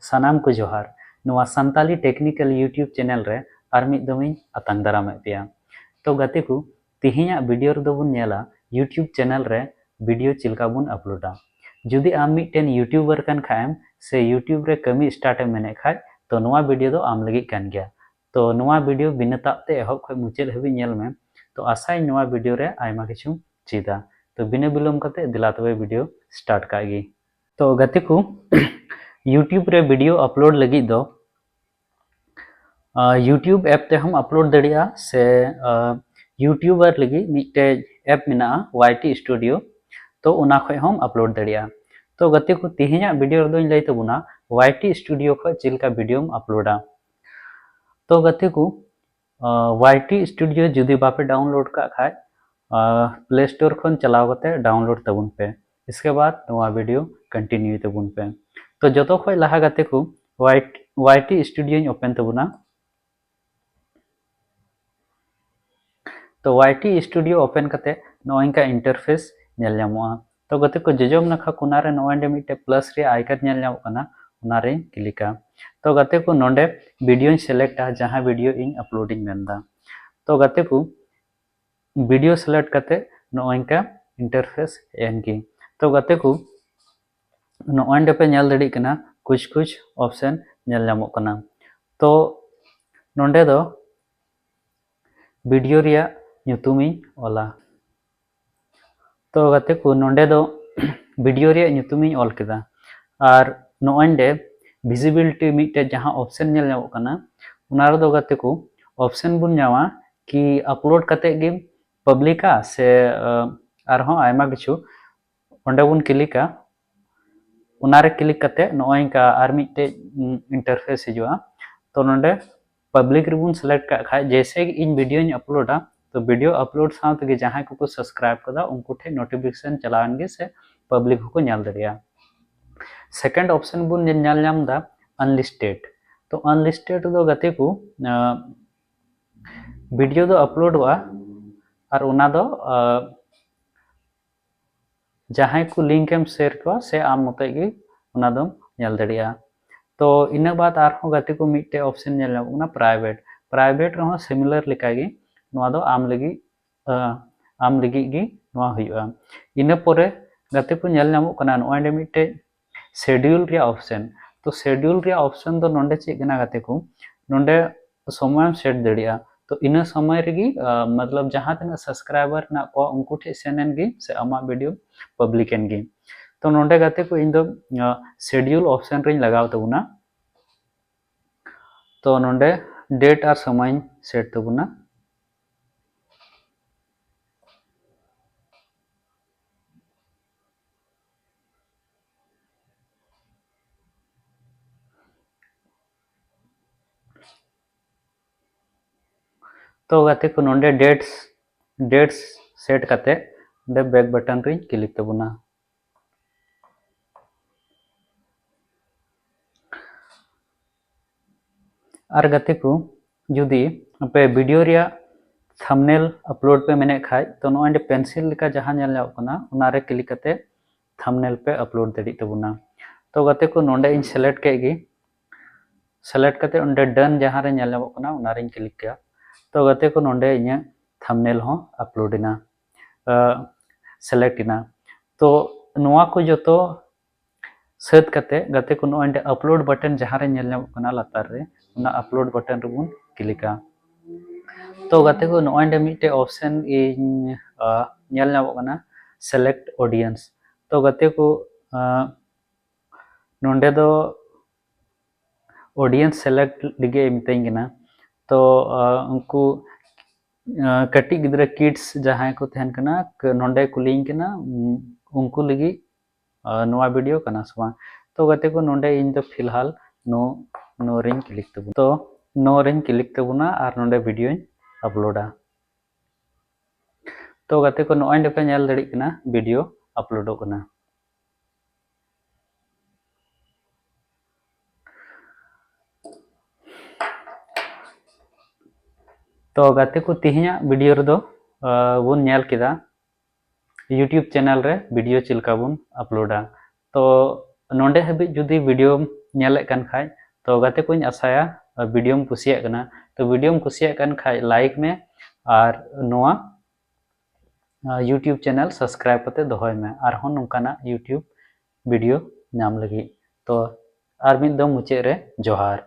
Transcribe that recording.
सानाम को जोहार नोआ संताली टेक्निकल यूट्यूब चैनल रे आर मिद दमिन आतांग दाराम पेया। तो गते को तिहिया वीडियो रे दोबुन नेला यूट्यूब चैनल रे वीडियो चिलका बुन अपलोडा। जुदी आम मिदटेन यूट्यूबर कन खाएम से यूट्यूब रे कमी स्टार्ट मेने खाय तो नोआ वीडियो दो आम लगी कन गया। तो नोआ वीडियो बिना तापते एहब खय मुचाद हबि नेल में तो आसाय नोआ वीडियो रे आयमा किछु चीदा। तो बिना बिलम कते दिला तबे वीडियो स्टार्ट कागी। तो गते को यूट्यूब रे वीडियो अपलोड लगी दो यूट्यूब ऐप ते हम अपलोड दड़िया से यूट्यूबर लगी मिटे ऐप मिना वाईटी स्टूडियो तो उना खय हम अपलोड दड़िया। तो गते को तिहिया वीडियो दो लई तबुना वाईटी स्टूडियो खय चिलका वीडियो अपलोडा। तो गते को वाईटी स्टूडियो जुदी बापे डाउनलोड का खाय प्ले स्टोर खन चलाव कते डाउनलोड तबुन पे। इसके बाद नोआ वीडियो कंटिन्यू तबुन पे। तो जतो खय लहा गते को वाईटी स्टूडियो ओपन तबुना। तो वाईटी स्टूडियो ओपन कते नोइन का इंटरफेस नेल ᱧᱟᱢᱚᱜᱼᱟ। तो गते को जजम नखा कोना रे नोंडे मिटे प्लस रे आइकन नेल ᱧᱟᱢᱚᱜ कना उना रे क्लिका। तो गते को नोंडे वीडियो सेलेक्ट आ जहां वीडियो इन अपलोडिंग मेंदा। तो गते को वीडियो सेलेक्ट कते नोइन का इंटरफेस एनगी। तो गते को नोंडे पे नेल दड़ी कना कुछ ऑप्शन नेल ᱧᱟᱢᱚᱜ कना। तो नोंडे दो वीडियो रिया ᱧᱩᱛᱩᱢᱤᱧ ऑला। तो गते को नोंडे दो वीडियो रिया ᱧᱩᱛᱩᱢᱤᱧ ऑल केदा और नोंडे विजिबिलिटी मिटे जहां ऑप्शन नेल ᱧᱟᱢᱚᱜ कना उना रे दो गते को ऑप्शन बुन ᱧᱟᱢᱟ कि अपलोड कते गे पब्लिका से आरहों आयमा किछु ओंडे बुन क्लिका उना रे क्लिक कते नोइन का आर मिटे इंटरफेस हिजुआ। तो नोंडे पब्लिक रिबुन सेलेक्ट का खाय जैसे कि इन वीडियो इन अपलोडा तो वीडियो अपलोड साथ के जहां को सब्सक्राइब कदा उनको ठे नोटिफिकेशन चलाएंगे से पब्लिक को ᱧᱮᱞ दरिया। सेकंड ऑप्शन बुन ᱧᱮᱞ ᱧᱟᱢ दा अनलिस्टेड। तो अनलिस्टेड दो गते को वीडियो दो अपलोड हुआ और उना दो जहां को लिंक एम शेयर को से आम मते गे उना दो ᱧᱮल दरिया। तो इना बाद आरहों गते को मिटे ऑप्शन ᱧᱮल ᱧᱟᱢᱚᱜ कना प्राइवेट रहो सिमिलर लेका गे नोआ दो आम लगी गे नोआ हुआ। इना परे गते को ᱧᱮल ᱧᱟᱢᱚᱜ कना नोंडे मिटे शेड्यूल रिया ऑप्शन। तो शेड्यूल रिया ऑप्शन दो नोंडे चे कना गते को नोंडे समय सेट दड़िया। तो इना समय रेगी मतलब जहां तना सब्सक्राइबर ना को उनको ठे सेनन गे से आमा वीडियो पब्लिकन गे। तो नोंडे गते को इन दो शेड्यूल ऑप्शन रिन लगाव तबुना। तो नोंडे डेट और समय सेट तबुना। तो गते को नोंडे डेट्स सेट कते दे बैक बटन रे क्लिक तबुना। और गते को जुदी पे वीडियो रिया थंबनेल अपलोड पे मेने खाय तो नोंडे पेंसिल लेका जहां ᱧᱮᱞ ᱧᱟᱢᱚᱜ कना उना रे क्लिक कते थंबनेल पे अपलोड दड़ी तबुना। तो गते को नोंडे इन सेलेक्ट के गे सेलेक्ट कते उंडे डन जहां रे ᱧᱮल ᱧᱟᱢᱚᱜ कना उना रे क्लिक किया। तो गते को नोंडे इnya थंबनेल हो अपलोड इना सेलेक्ट इना। तो नोआ को जतो सेट कते गते को नोंडे अपलोड बटन जहां रे ᱧᱮल ᱧᱟᱢᱚᱜ कना लातार रे उना अपलोड बटन रे बुन क्लिका। तो गते को नोंडे मिटे ऑप्शन इन ᱧᱮल ᱧᱟᱢᱚᱜ कना सेलेक्ट ऑडियंस। तो गते को नोंडे दो ऑडियंस सेलेक्ट लिगे मितें कना। तो उनको कटी गिद्रा किड्स जहां को तहन कना नोंडे कुलिंग कना उनको लगी नोआ वीडियो कना सवा। तो गते को नोंडे इन दो फिलहाल नो रिंग क्लिक तबुना। तो नो रिंग क्लिक तबुना और नोंडे वीडियो अपलोडा। तो गते को नोंडे पे ᱧᱮल दड़ी कना वीडियो अपलोडो कना। तो गते को तिहिया वीडियो रे दो बुन ᱧᱮल केदा यूट्यूब चैनल रे वीडियो चिलका बुन अपलोडा। तो नोंडे हबी जुदी video nyelek kan khai to gate kuñ asaya भिडियोम कुसिया कना तो भिडियोम कुसिया कन खाय लाइक में और नोआ यूट्यूब चैनल सब्सक्राइब करते दोहय में और हन नोंकाना यूट्यूब वीडियो नाम लगी तो आर मिद दम मुचे रे जोहार।